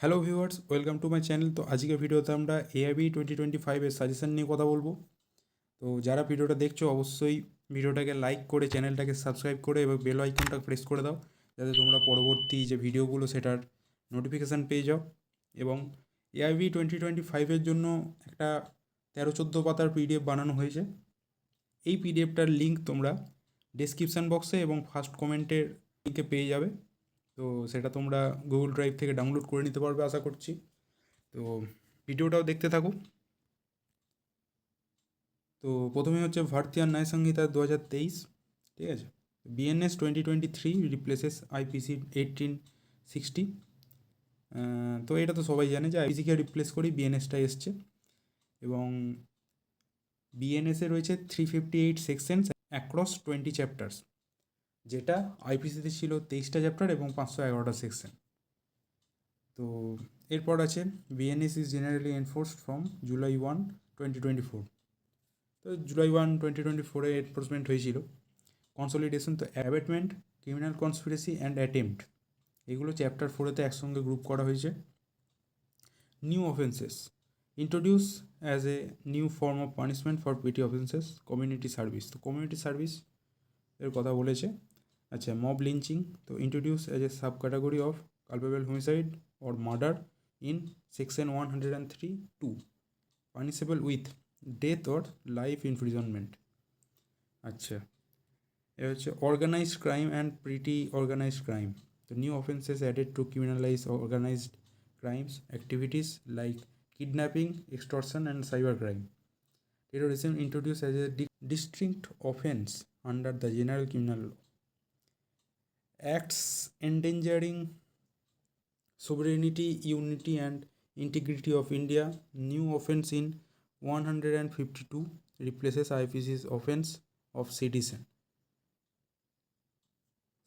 Hello viewers, welcome to my channel. তো আজকের ভিডিওতে আমরা AIBE 2025-এর সাজেশন নিয়ে কথা বলবো। তো যারা ভিডিওটা দেখছো অবশ্যই ভিডিওটাকে লাইক করে চ্যানেলটাকে সাবস্ক্রাইব করে এবং বেল আইকনটা প্রেস করে দাও, যাতে তোমরা পরবর্তী যে ভিডিওগুলো সেটার নোটিফিকেশান পেয়ে যাও। এবং AIBE 2025-এর জন্য একটা 13-14 পাতার PDF বানানো হয়েছে। এই PDFটার লিঙ্ক তোমরা ডেসক্রিপশান বক্সে এবং ফার্স্ট কমেন্টের লিঙ্কে পেয়ে যাবে। তো সেটা তোমরা গুগল ড্রাইভ থেকে ডাউনলোড করে নিতে পারবে আশা করছি। তো ভিডিওটাও দেখতে থাকো। তো প্রথমে হচ্ছে ভারতীয় ন্যায় সংহিতা 2023, ঠিক আছে। BNS 2023 replaces IPC 1860। তো এটা তো সবাই জানে যে IPCকে রিপ্লেস করেই BNSটা এসছে। এবং BNSে রয়েছে 358 সেকশনস অ্যাক্রস 20 চ্যাপ্টার্স, যেটা IPCতে ছিল 23টা চ্যাপ্টার এবং 511টা সেকশন। তো এরপর আছে BNS is generally enforced from July 1, 2024। তো July 1, 2024 এনফোর্সমেন্ট হয়েছিল। কনসলিডেশন, তো abetment, criminal conspiracy and attempt, এগুলো চ্যাপ্টার 4-তে একসঙ্গে গ্রুপ করা হয়েছে। New offences introduce as a new form of punishment for পেটি অফেন্সেস, কমিউনিটি সার্ভিস। তো কমিউনিটি সার্ভিস এর কথা বলেছে। আচ্ছা, মব লিঞ্চিং, তো introduce as a sub category of culpable homicide or murder in section 103(2), punishable with death or life imprisonment. আচ্ছা, এ হচ্ছে organised crime and petty organised crime. তো new offences added to criminalise organised crimes activities like kidnapping, extortion and cyber crime. Terrorism introduced as a distinct offense under the General Criminal Law. Acts endangering sovereignty, unity and integrity of India. New offense in 152 replaces IPC's offense of sedition.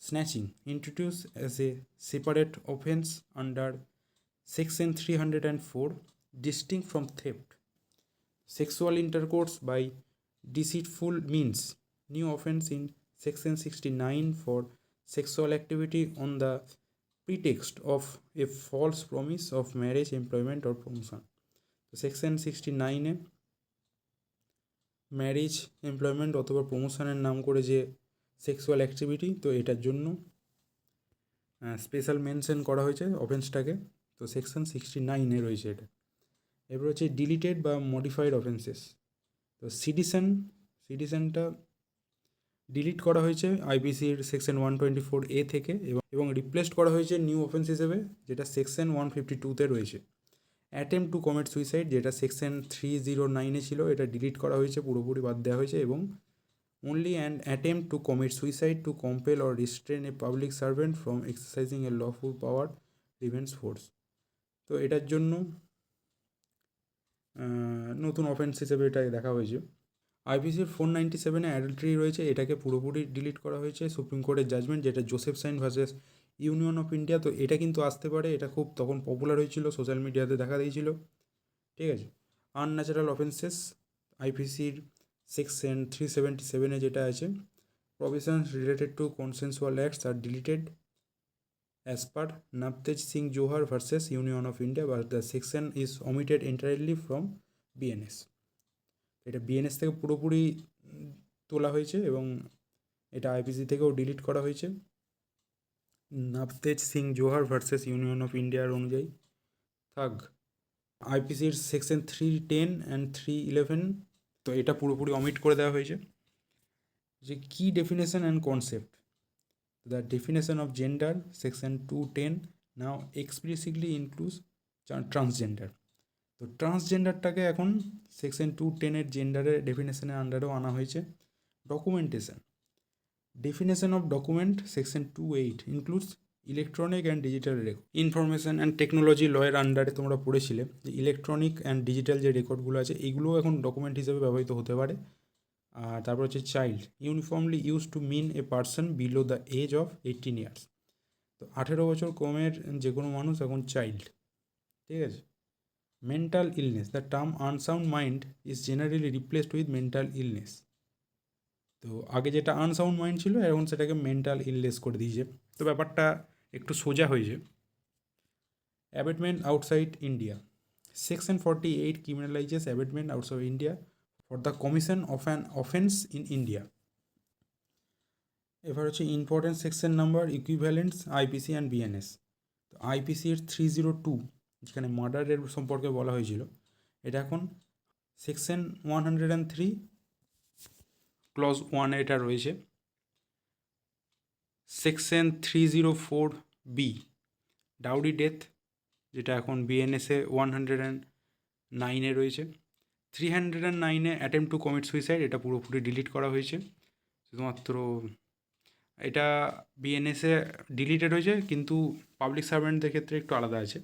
Snatching introduced as a separate offense under section 304, distinct from theft. Sexual intercourse by deceitful means, new offense in section 69 for sexual activity on the pretext of a false promise of marriage, employment or promotion. So section 69-এ marriage, employment অথবা প্রমোশনের নাম করে যে sexual activity, তো এটার জন্য special mention করা হয়েছে অফেন্সটাকে। তো সেকশন 69-এ রয়েছে এটা। এবার হচ্ছে ডিলিটেড বা মডিফাইড অফেন্সেস। তো সিডিশনটা ডিলিট করা হয়েছে IPCর সেকশন 124A থেকে এবং রিপ্লেসড করা হয়েছে নিউ অফেন্স হিসেবে, যেটা সেকশন 152-তে রয়েছে। অ্যাটেম্প টু কমিট সুইসাইড, যেটা সেকশন 309-এ ছিল, এটা ডিলিট করা হয়েছে, পুরোপুরি বাদ দেওয়া হয়েছে। এবং only an attempt to commit suicide to compel or restrain a public servant from exercising a lawful power remains force। তো এটার জন্য নতুন অফেন্স হিসেবে এটা দেখা হয়েছে। IPCর 497-এ অ্যাডাল্টারি রয়েছে, এটাকে পুরোপুরি ডিলিট করা হয়েছে সুপ্রিম কোর্টের জাজমেন্ট, যেটা Joseph Shine versus union of India. তো এটা কিন্তু আসতে পারে, এটা খুব তখন পপুলার হয়েছিল, সোশ্যাল মিডিয়াতে দেখা দিয়েছিল, ঠিক আছে। আনন্যাচারাল অফেন্সেস, IPCর সেকশন 377-এ যেটা আছে, provisions related to consensual acts are deleted as per Navtej Singh Johar versus union of India, but the section is omitted entirely from BNS। এটা BNS থেকে পুরোপুরি তোলা হয়েছে এবং এটা IPC থেকেও ডিলিট করা হয়েছে Navtej Singh Johar versus union of ইন্ডিয়ার অনুযায়ী। থাক, IPCর সেকশন 310 অ্যান্ড 311, তো এটা পুরোপুরি অমিট করে দেওয়া হয়েছে। যে কি definition and concept, the definition of gender, section 210 now explicitly includes transgender. তো ট্রান্সজেন্ডারটাকে এখন সেকশন 210-এর জেন্ডারের ডেফিনেশনের আন্ডারেও আনা হয়েছে। Documentation, definition of document, section 28 includes electronic and digital record. Information and technology লয়ের আন্ডারে তোমরা পড়েছিলে যে ইলেকট্রনিক অ্যান্ড ডিজিটাল যে রেকর্ডগুলো আছে, এগুলোও এখন ডকুমেন্ট হিসেবে ব্যবহৃত হতে পারে। আর তারপর হচ্ছে child, uniformly use to mean a person below the age of 18 years. তো 18 বছর কমের যে কোনো মানুষ এখন চাইল্ড, ঠিক আছে। Mental illness, the term unsound mind is generally replaced with mental illness. তো আগে যেটা আনসাউন্ড মাইন্ড ছিল, এখন সেটাকে মেন্টাল ইলনেস করে দিয়েছে। তো ব্যাপারটা একটু সোজা হয়েছে। Abatement outside India. Section 48 criminalizes abatement outside India for the commission of an offence in India. এবার হচ্ছে important section number, equivalents, IPC and BNS. তো আইপিসির 302 যেখানে মার্ডারের সম্পর্কে বলা হয়েছিল, এটা এখন সেকশন 103 ক্লজ 1 এটা রয়েছে। সেকশন 304B ডাউরি ডেথ, যেটা এখন বিএনএসে 109-এ রয়েছে। 309-এ অ্যাটেম্প টু কমিট সুইসাইড, এটা পুরোপুরি ডিলিট করা হয়েছে। শুধুমাত্র এটা বিএনএসে ডিলিটেড হয়েছে, কিন্তু পাবলিক সার্ভেন্টদের ক্ষেত্রে একটু আলাদা আছে।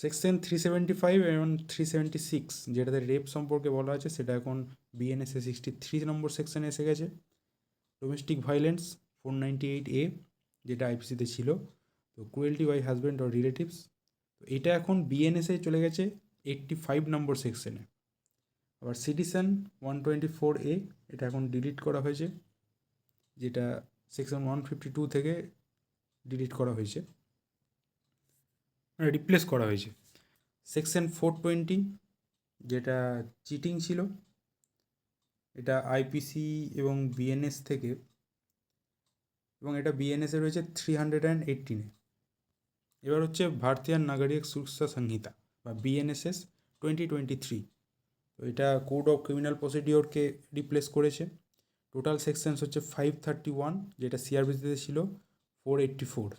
সেকশন 375 এবং 376 যেটাতে রেপ সম্পর্কে বলা আছে, সেটা এখন বিএনএসএ 63 নম্বর সেকশনে এসে গেছে। ডোমেস্টিক ভায়োলেন্স 498A যেটা আইপিসিতে ছিল। তো cruelty by husband or relatives, তো এটা এখন বিএনএসএ চলে গেছে 85 নম্বর সেকশনে। আবার সিটিজেন 124A এটা এখন ডিলিট করা হয়েছে, যেটা সেকশন 152 থেকে ডিলিট করা হয়েছে, রিপ্লেস করা হয়েছে। সেকশন 420 যেটা চিটিং ছিল, এটা আইপিসি এবং বিএনএস থেকে, এবং এটা বিএনএসে রয়েছে 318-এ। এবার হচ্ছে ভারতীয় নাগরিক সুরক্ষা সংহিতা বা বিএনএসএস 2023। তো এটা কোড অফ ক্রিমিনাল প্রসিডিওরকে রিপ্লেস করেছে। টোটাল সেকশনস হচ্ছে 531, যেটা সিআরপিসিতে ছিল 484।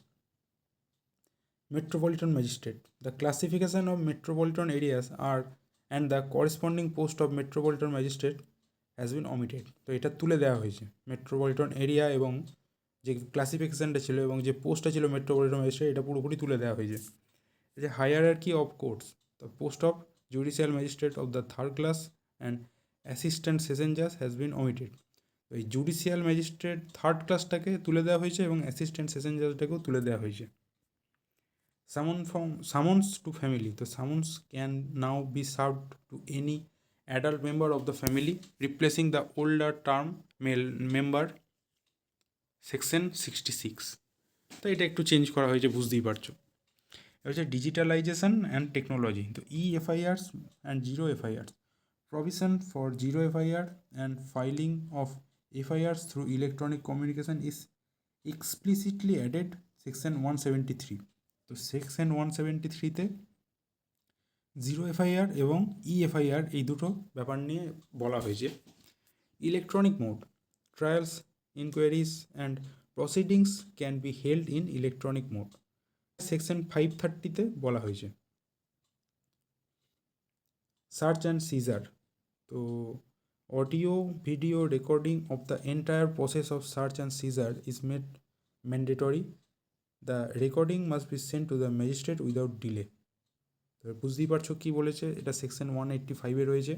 Metropolitan magistrate, the classification of metropolitan areas R and the corresponding post of metropolitan magistrate has been omitted. তো এটা তুলে দেওয়া হয়েছে। মেট্রোপলিটন এরিয়া এবং যে ক্লাসিফিকেশানটা ছিল এবং যে পোস্টটা ছিল মেট্রোপলিটন ম্যাজিস্ট্রেট, এটা পুরোপুরি তুলে দেওয়া হয়েছে। যে hierarchy of courts, the post of judicial magistrate of the third class and assistant session জাজ হ্যাজ বিন অমিটেড। তো এই জুডিশিয়াল ম্যাজিস্ট্রেট থার্ড ক্লাসটাকে তুলে দেওয়া হয়েছে এবং অ্যাসিস্ট্যান্ট সেশন জাজটাকেও তুলে দেওয়া হয়েছে। Summons to family. The summons can now be served to any adult member of the family, replacing the older term male member, section 66. তো এটা একটু চেঞ্জ করা হয়েছে, বুঝতেই পারছো। এটা হচ্ছে ডিজিটালাইজেশন অ্যান্ড টেকনোলজি। তো FIRs and zero FIRs, provision for zero FIR and filing of FIRs through electronic communication is explicitly added section 173। তো সেকশন 173-তে জিরো এফআইআর এবং এফআইআর এই দুটো ব্যাপার নিয়ে বলা হয়েছে। Electronic mode, trials, inquiries and proceedings can be held in electronic mode, section 530-তে বলা হয়েছে। সার্চ অ্যান্ড সিজার, তো audio video recording of the entire process of search and seizure is made mandatory. The recording must be sent to the magistrate without delay. তো বুঝতেই পারছো কী বলেছে, এটা section 185-এ রয়েছে।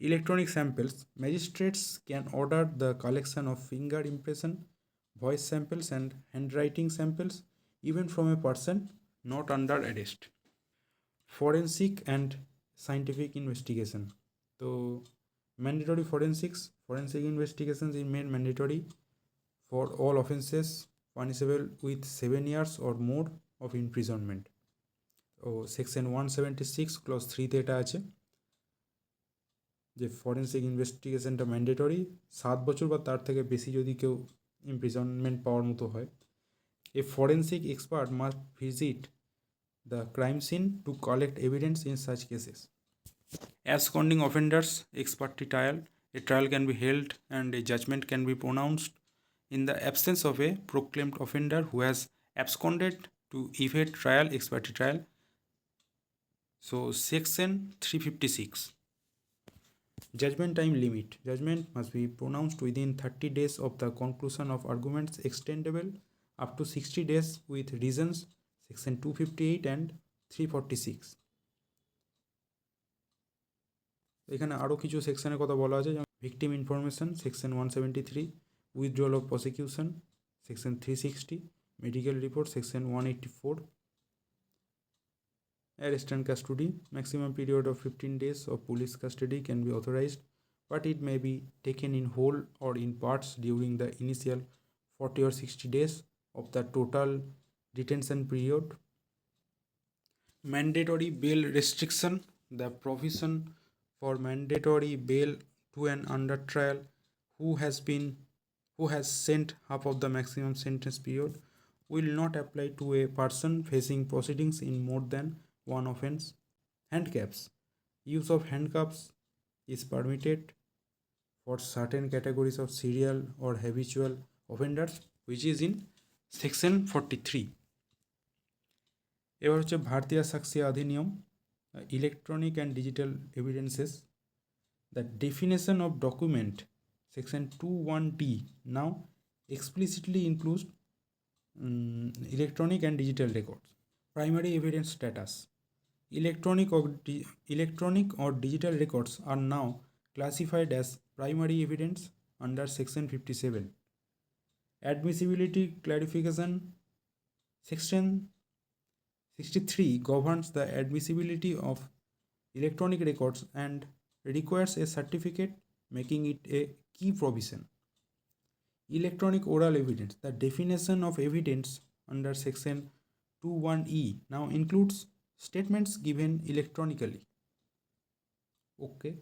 Electronic samples, magistrates can order the collection of finger impression, voice samples and handwriting samples even from a person not under arrest. Forensic and scientific investigation, তো mandatory forensic investigations is made mandatory for all offences punishable with 7 years or more of imprisonment. ও section 176 clause 3-তে এটা আছে যে forensic ইনভেস্টিগেশনটা mandatory, 7 বছর বা তার থেকে বেশি যদি কেউ ইমপ্রিজনমেন্ট পাওয়ার মতো হয়। A forensic expert must visit the crime scene to collect evidence in such cases. Absconding offenders ex-parte trial, a trial can be held and a judgment can be pronounced in the absence of a proclaimed offender who has absconded to evade trial, ex-parte trial. So section 356. Judgment time limit, judgment must be pronounced within 30 days of the conclusion of arguments, extendable up to 60 days with reasons, section 258 and 346. এখানে আরও কিছু সেকশনের কথা বলা আছে, যেমন victim information section 173, withdrawal of prosecution section 360, medical report section 184, arrest and custody, maximum period of 15 days of police custody can be authorized, but it may be taken in whole or in parts during the initial 40 or 60 days of the total detention period. Mandatory bail restriction. The provision for mandatory bail to an under trial who has sent half of the maximum sentence period will not apply to a person facing proceedings in more than one offense. Handcuffs. Use of handcuffs is permitted for certain categories of serial or habitual offenders, which is in section 43. এবার হচ্ছে Bharatiya Sakshya Adhiniyam, electronic and digital evidences. The definition of document, section 21D now explicitly includes electronic and digital records. Primary evidence status. Electronic or digital records are now classified as primary evidence under section 57. Admissibility clarification. Section 63 governs the admissibility of electronic records and requires a certificate, making it a key provision. Electronic oral evidence. The definition of evidence under section 21E now includes statements given electronically. Okay.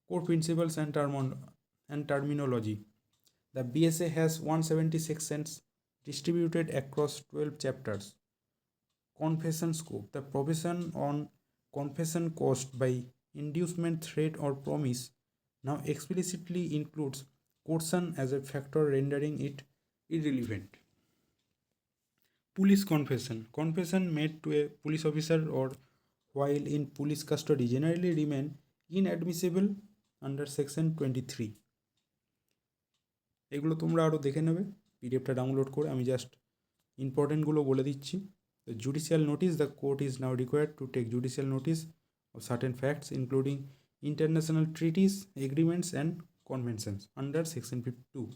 Core principles and terminology. The BSA has 170 sections distributed across 12 chapters. Confession scope. The provision on confession caused by inducement, threat, or promise now explicitly includes coercion as a factor, rendering it irrelevant. Police confession. Confession made to a police officer or while in police custody generally remain inadmissible under section 23. এগুলো তোমরা আরও দেখে নেবে পিডিএফটা download করে, আমি just ইম্পর্টেন্টগুলো বলে দিচ্ছি। The judicial notice. The court is now required to take judicial notice of certain facts including international treaties, agreements and conventions under section 52.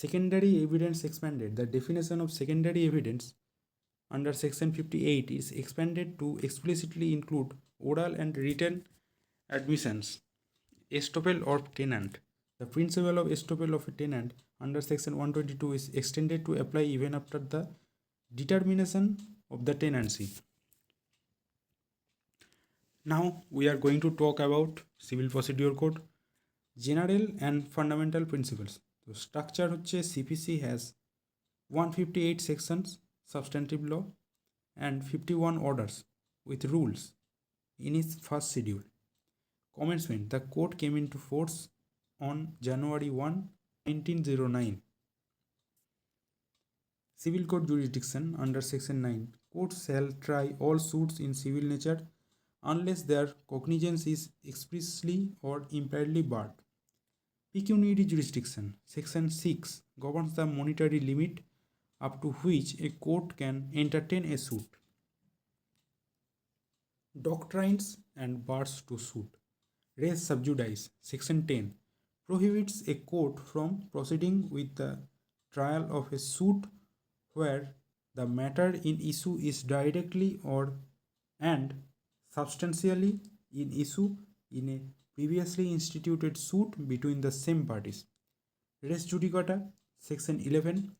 Secondary evidence expanded. The definition of secondary evidence under section 58 is expanded to explicitly include oral and written admissions. Estoppel of tenant. The principle of estoppel of a tenant under section 122 is extended to apply even after the determination of the tenancy. Now we are going to talk about Civil Procedure Code, general and fundamental principles. So structure হচ্ছে CPC has 158 sections substantive law and 51 orders with rules in its first schedule. Commencement. The code came into force on January 1, 1909. Civil Code jurisdiction under section 9. Courts shall try all suits in civil nature unless their cognizance is expressly or impliedly barred. Pecuniary jurisdiction. Section 6 governs the monetary limit up to which a court can entertain a suit. Doctrines and bars to suit. Res subjudice. Section 10 prohibits a court from proceeding with the trial of a suit where the matter in issue is directly or and substantially in issue in a previously instituted suit between the same parties. Res judicata. Section 11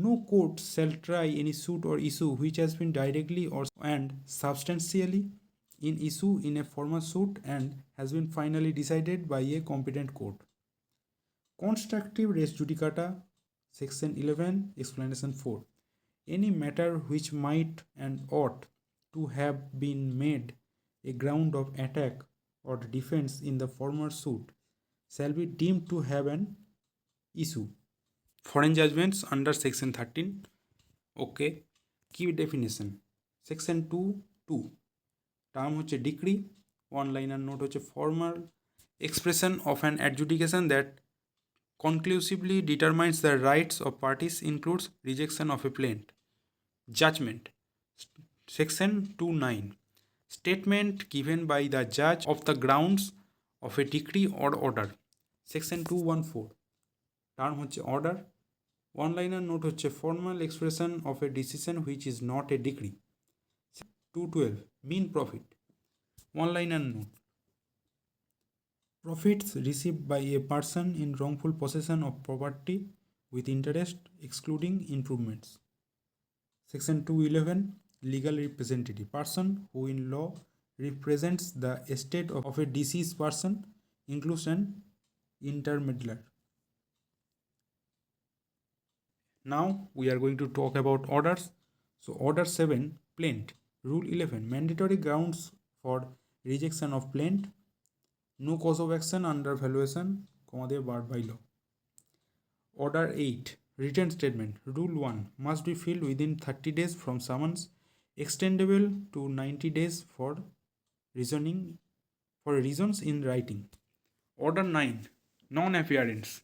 no court shall try any suit or issue which has been directly or and substantially in issue in a former suit and has been finally decided by a competent court. Constructive res judicata. Section 11 explanation 4 any matter which might and ought to have been made a ground of attack or defense in the former suit shall be deemed to have an issue. Foreign judgments under section 13. Okay. Key definition. Section 2.2 term হচ্ছে decree. One liner note হচ্ছে formal expression of an adjudication that conclusively determines the rights of parties, includes rejection of a plaint. Judgment. Section 2.9 statement given by the judge of the grounds of a decree or order. Section 2.14 term হচ্ছে order. One liner note হচ্ছে formal expression of a decision which is not a decree. 2.12 mean profit. One liner note profits received by a person in wrongful possession of property with interest excluding improvements. Section 211, legal representative, person who in law represents the estate of a deceased person, includes an intermediary. Now we are going to talk about orders. So order 7, plaint. Rule 11, mandatory grounds for rejection of plaint. No cause of action under valuation, barred by law. Order 8, written statement. Rule 1, must be filled within 30 days from summons, extendable to 90 days for reasoning for reasons in writing. Order 9, non-appearance.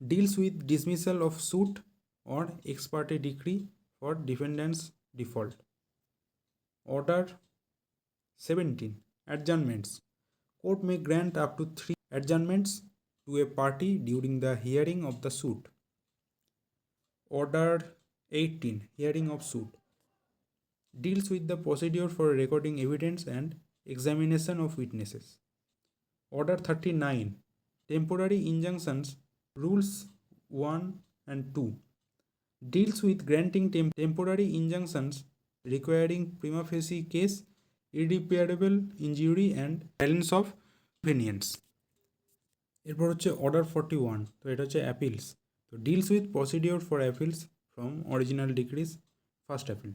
Deals with dismissal of suit or ex parte decree for defendant's default. Order 17, adjournments. Court may grant up to 3 adjournments to a party during the hearing of the suit. Order 18, hearing of suit. Deals with the procedure for recording evidence and examination of witnesses. Order 39, temporary injunctions. Rules 1 and 2 deals with granting temporary injunctions requiring prima facie case, irreparable injury and balance of convenience. এরপর হচ্ছে order 41, তো এটা হচ্ছে appeals, তো deals with procedure for appeals from original decrease first appeal.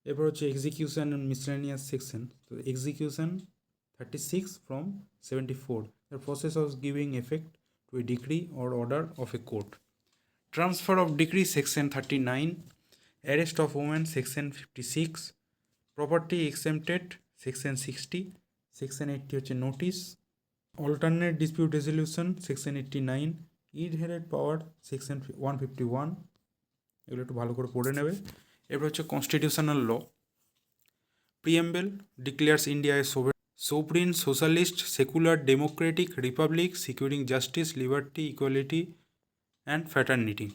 এরপর হচ্ছে execution and miscellaneous section, তো execution 36 from 74, the process of giving effect to a decree or order of a court. Transfer of decree section 39, arrest of women section 56, property exempted section 60, section 80 হচ্ছে notice, alternate dispute resolution section 89, inherent power section 151, এগুলো একটু ভালো করে পড়ে নেবে। এরপর হচ্ছে constitutional law. Preamble declares India a sovereign, socialist, secular, democratic republic securing justice, liberty, equality and fraternity.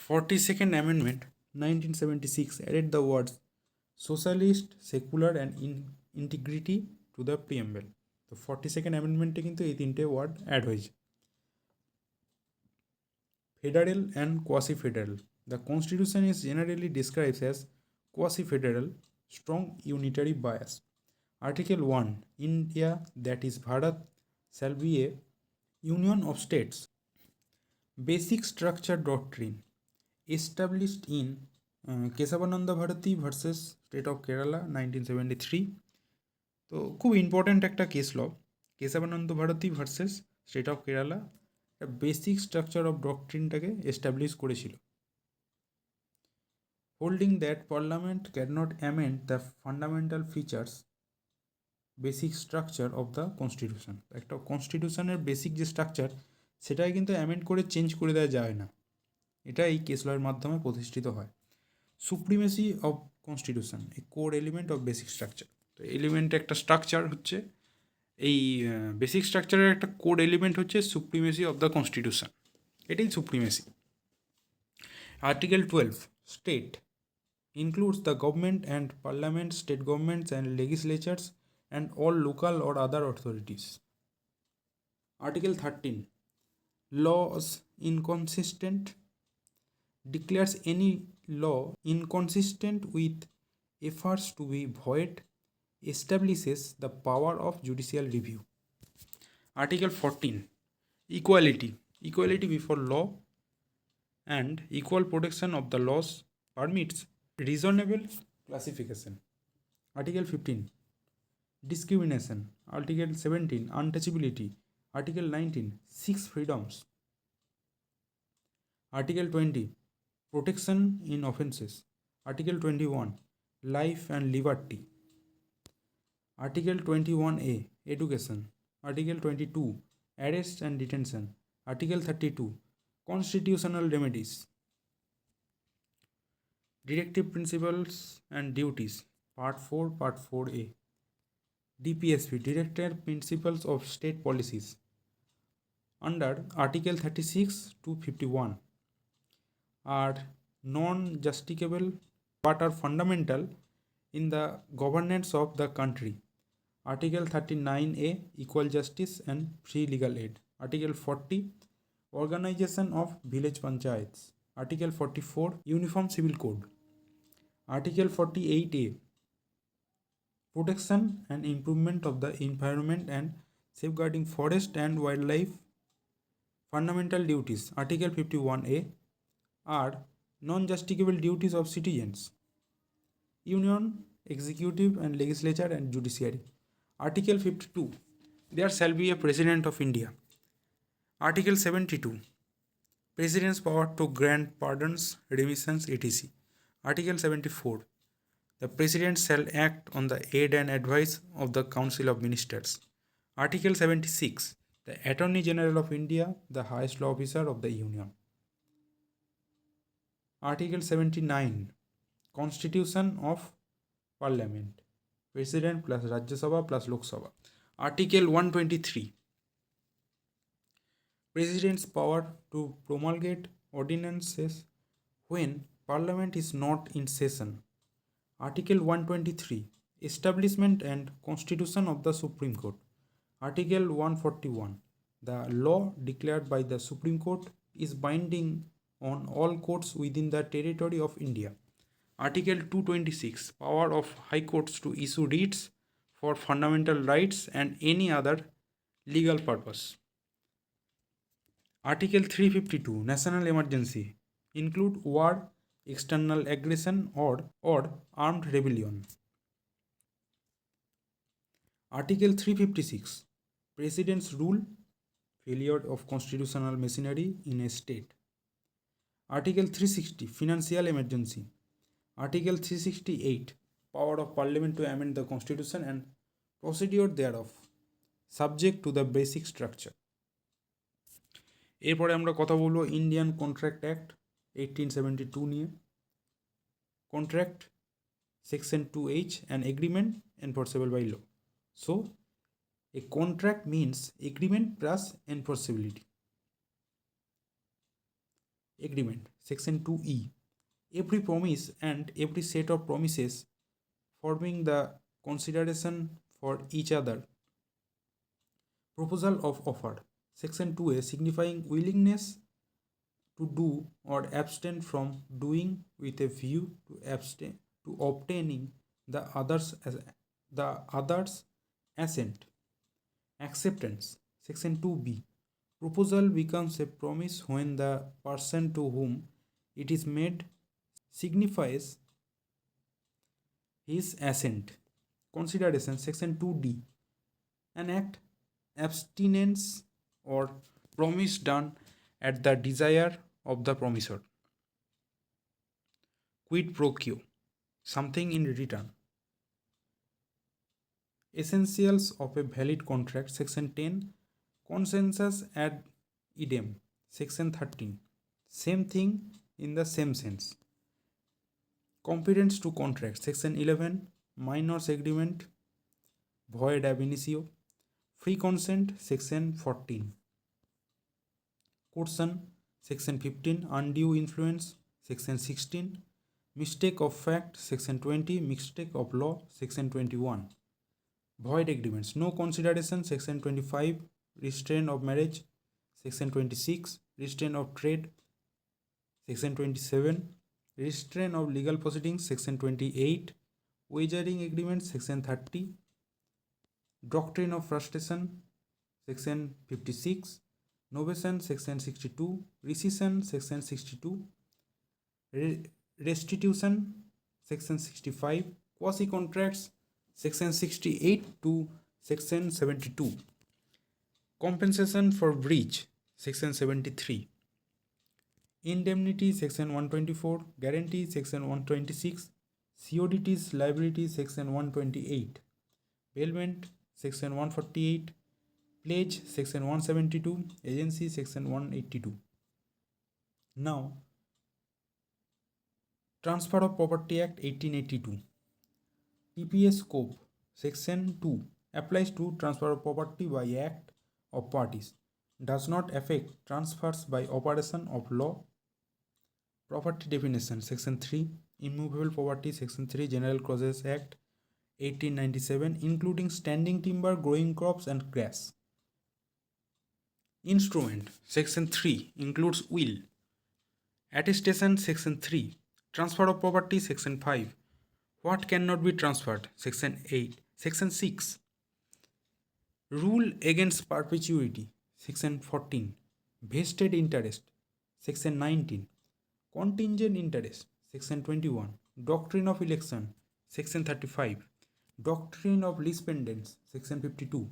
42nd Amendment 1976 added the words socialist, secular and integrity to the preamble. তো 42nd Amendment কিন্তু এই তিনটে word add হয়েছে। Federal and quasi-federal. The Constitution is generally described as quasi-federal, strong unitary bias. Article 1, India, that is Bharat, shall be a union of states. Basic structure doctrine established in Kesavananda Bharati versus State of Kerala 1973. তো খুব important একটা case law, Kesavananda Bharati versus state of Kerala, basic structure of ডক্ট্রিনটাকে establish করেছিল। Holding that parliament can not amend the fundamental features basic structure of the constitution. একটা কনস্টিটিউশনের basic যে structure সেটাই কিন্তু অ্যামেন্ড করে চেঞ্জ করে দেওয়া যায় না, এটা এই কেস লয়ের মাধ্যমে প্রতিষ্ঠিত হয়। Supremacy of constitution A core element of basic structure. তো এলিমেন্ট একটা স্ট্রাকচার হচ্ছে এই বেসিক স্ট্রাকচারের একটা কোড এলিমেন্ট হচ্ছে সুপ্রিমেসি অফ দ্য কনস্টিটিউশন, এটাই supremacy. Article 12, state includes the government and parliament, state governments and legislatures and all local or other authorities. Article 13, laws inconsistent, declares any law inconsistent with efforts to be void, establishes the power of judicial review. Article 14, equality, equality before law and equal protection of the laws, permits reasonable classification. Article 15, discrimination. Article 17, untouchability. Article 19, 6 freedoms. Article 20, protection in offences. Article 21, life and liberty. Article 21A, education. Article 22, arrest and detention. Article 32, constitutional remedies. Directive principles and duties, Part 4, Part 4A. DPSP, Directive Principles of State Policies. Under Article 36 to 51 are non-justiciable but are fundamental in the governance of the country. Article 39A, equal justice and free legal aid. Article 40, organization of village panchayats. Article 44, Uniform Civil Code. Article 48A, Protection and improvement of the environment and safeguarding forest and wildlife. Fundamental duties. Article 51A are non-justiciable duties of citizens, union, executive and legislature and judiciary. Article 52, there shall be a President of India. Article 72, President's power to grant pardons, remissions, etc. Article 74, the President shall act on the aid and advice of the Council of Ministers. Article 76, the Attorney General of India, the highest law officer of the Union. Article 79, Constitution of Parliament, President plus Rajya Sabha plus Lok Sabha. Article 123, President's power to promulgate ordinances when Parliament is not in session. Article 123, Establishment and Constitution of the Supreme Court. Article 141, the law declared by the Supreme Court is binding on all courts within the territory of India. Article 226, power of high courts to issue writs for fundamental rights and any other legal purpose. Article 352, national emergency, include war, external aggression or armed rebellion. Article 356, President's rule, failure of constitutional machinery in a state. Article 360, financial emergency. Article 368, power of Parliament to amend the Constitution and procedure thereof, subject to the basic structure. এরপরে আমরা কথা বলবো Indian contract act 1872 নিয়ে। Contract section 2H, an agreement enforceable by law. So a contract means agreement plus enforceability. Agreement section 2E, every promise and every set of promises forming the consideration for each other. Proposal of offer. Section 2A, signifying willingness to do or abstain from doing with a view to obtaining the other's assent. Acceptance. Section 2B, proposal becomes a promise when the person to whom it is made signifies his assent. Consideration. Section 2D, an act, abstinence or promise done at the desire of the promisor. Quid pro quo, something in return. Essentials of a valid contract. Section 10, consensus ad idem. Section 13, same thing in the same sense. Competence to contract. Section 11, minors agreement, void ab initio. Free consent. Section 14. Coercion. Section 15, undue influence. Section 16, mistake of fact. Section 20, mistake of law. Section 21, void agreements, no consideration. Section 25, restraint of marriage. Section 26, restraint of trade. Section 27, restraint of legal proceedings. Section 28, wagering agreements. Section 30, doctrine of frustration. Section 56, novation. Section 62, rescission. Section 62, restitution. Section 65, quasi contracts. Section 68 to Section 72, compensation for breach. Section 73, indemnity. Section 124, guarantee. Section 126, CODT's liability. Section 128, bailment. Section 148, pledge. Section 172, agency. Section 182. Now, Transfer of Property Act 1882. TPA scope. Section 2 applies to transfer of property by act of parties, does not affect transfers by operation of law. Property definition. Section 3, immovable property. Section 3, General Clauses Act 1897, including standing timber, growing crops and grass. Instrument. Section 3 includes will. Attestation section 3. Transfer of property section 5. What cannot be transferred section 8. Section 6. Rule against perpetuity section 14. Vested interest section 19. Contingent interest section 21. Doctrine of election section 35. Doctrine of lease pendants section 52.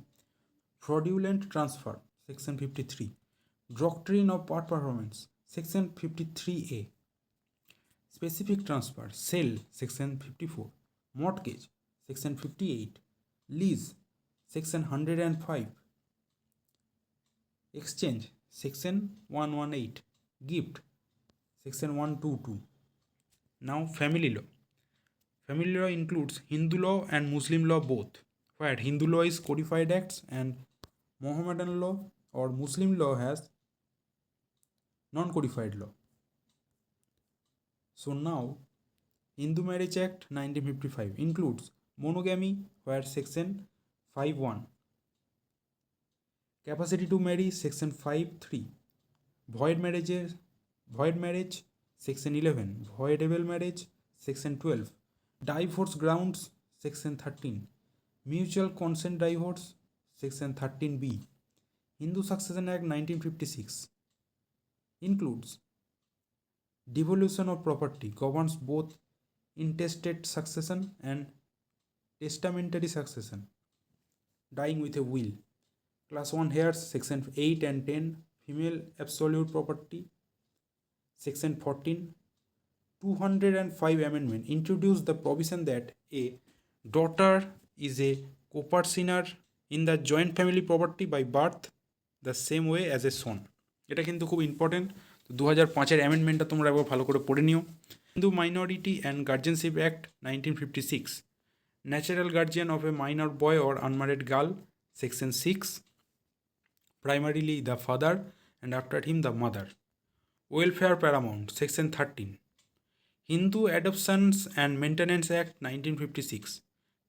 Fraudulent transfer section 53. Doctrine of part performance section 53A. Specific transfer sale section 54. Mortgage section 58. Lease section 105. Exchange section 118. Gift section 122. Now family law. Family law includes Hindu law and Muslim law both, where Hindu law is codified acts and Mohammedan law or Muslim law has non-codified law. So now Hindu Marriage Act 1955 includes monogamy, where section 5.1. Capacity to marry section 5.3. Void marriage section 11. Voidable marriage section 12. Divorce grounds section 13. Mutual consent divorce section 13B. Hindu Succession Act 1956 includes devolution of property, governs both intestate succession and testamentary succession. Dying with a will. Class 1 heirs section 8 and 10. Female absolute property section 14. 205 amendment introduced the provision that a daughter is a co-partner in the joint family property by birth the same way as a son. এটা কিন্তু খুব important. তো 2005-এর অ্যামেন্ডমেন্টটা তোমরা একবার ভালো করে পড়ে নিও। Hindu minority and guardianship act 1956, natural guardian of A minor boy or unmarried girl section 6, primarily the father and after him the mother. Welfare paramount section 13. Hindu Adoptions and Maintenance Act 1956,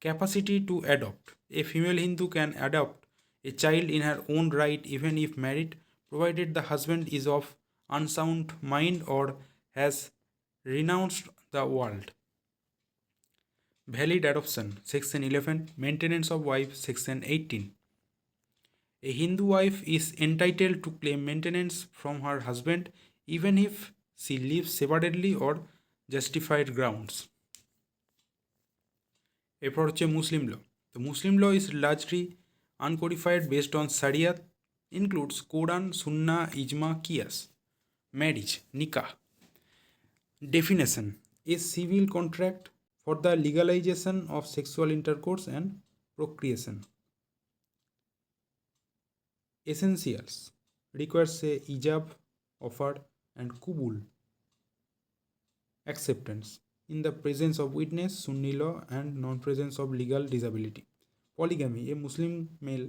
capacity to adopt. A female Hindu can adopt a child in her own right even if married, provided the husband is of unsound mind or has renounced the world. Valid adoption section 11. Maintenance of wife section 18. A Hindu wife is entitled to claim maintenance from her husband even if she lives separately or justified grounds. এরপর হচ্ছে মুসলিম ল। তো মুসলিম ল is largely uncodified based on Sharia, includes Quran, Sunnah, Ijma, Qiyas. Marriage, Nikah. Definition: a civil contract for the legalization of sexual intercourse and procreation. Essentials: requires a ijab, offer, and qubul, acceptance in the presence of witness, Sunni law, and non-presence of legal disability. Polygamy: a Muslim male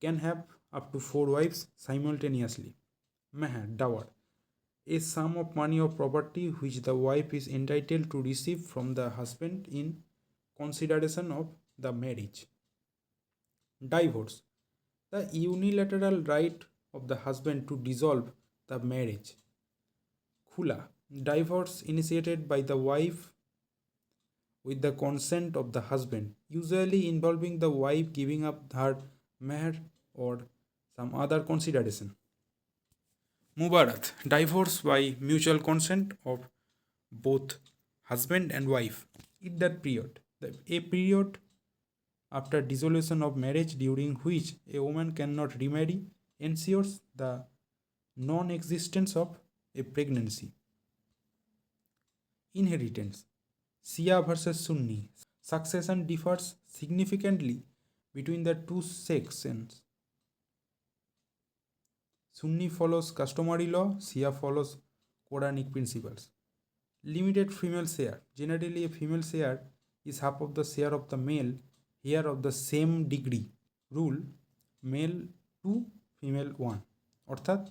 can have up to 4 wives simultaneously. Mahar, dower: a sum of money or property which the wife is entitled to receive from the husband in consideration of the marriage. Divorce: the unilateral right of the husband to dissolve the marriage. Khula: divorce initiated by the wife with the consent of the husband, usually involving the wife giving up her mahr or some other consideration. Mubarat: divorce by mutual consent of both husband and wife. Iddat period: a period after dissolution of marriage during which a woman cannot remarry ensures the non-existence of a pregnancy. Inheritance: Shia versus Sunni. Succession differs significantly between the two sections. Sunni follows customary law, Shia follows Quranic principles. Limited female share: generally a female share is half of the share of the male, here of the same degree. Rule: male 2, female 1. অর্থাৎ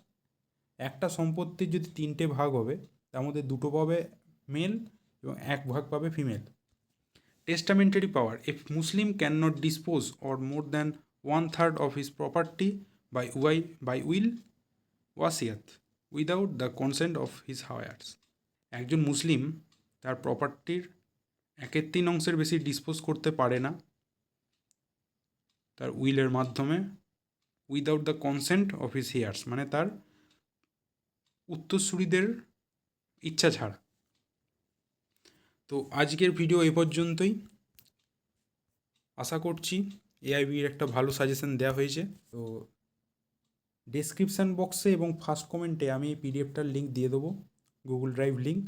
একটা সম্পত্তির যদি 3টে ভাগ হবে তার মধ্যে 2টো পাবে মেল এবং 1 ভাগ পাবে female. Testamentary power: a Muslim can not dispose or more than 1/3 of his property by will, ওয়াসিয়াত। Without the consent of his heirs. একজন মুসলিম তার প্রপার্টির 1/3 বেশি ডিসপোজ করতে পারে না তার উইলের মাধ্যমে without the consent of his heirs, মানে তার উত্তরসূরিদের ইচ্ছা ছাড়া। তো আজকের ভিডিও এ পর্যন্তই। আশা করছি এআইবির একটা ভালো সাজেশন দেওয়া হয়েছে। তো ডেসক্রিপশান বক্সে এবং ফার্স্ট কমেন্টে আমি এই পিডিএফটার লিঙ্ক দিয়ে দেবো, গুগল ড্রাইভ লিঙ্ক।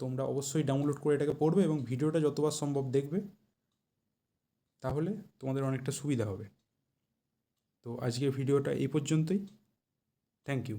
তোমরা অবশ্যই ডাউনলোড করে এটাকে পড়বে এবং ভিডিওটা যতবার সম্ভব দেখবে, তাহলে তোমাদের অনেকটা সুবিধা হবে। তো আজকের ভিডিওটা এই পর্যন্তই। Thank you.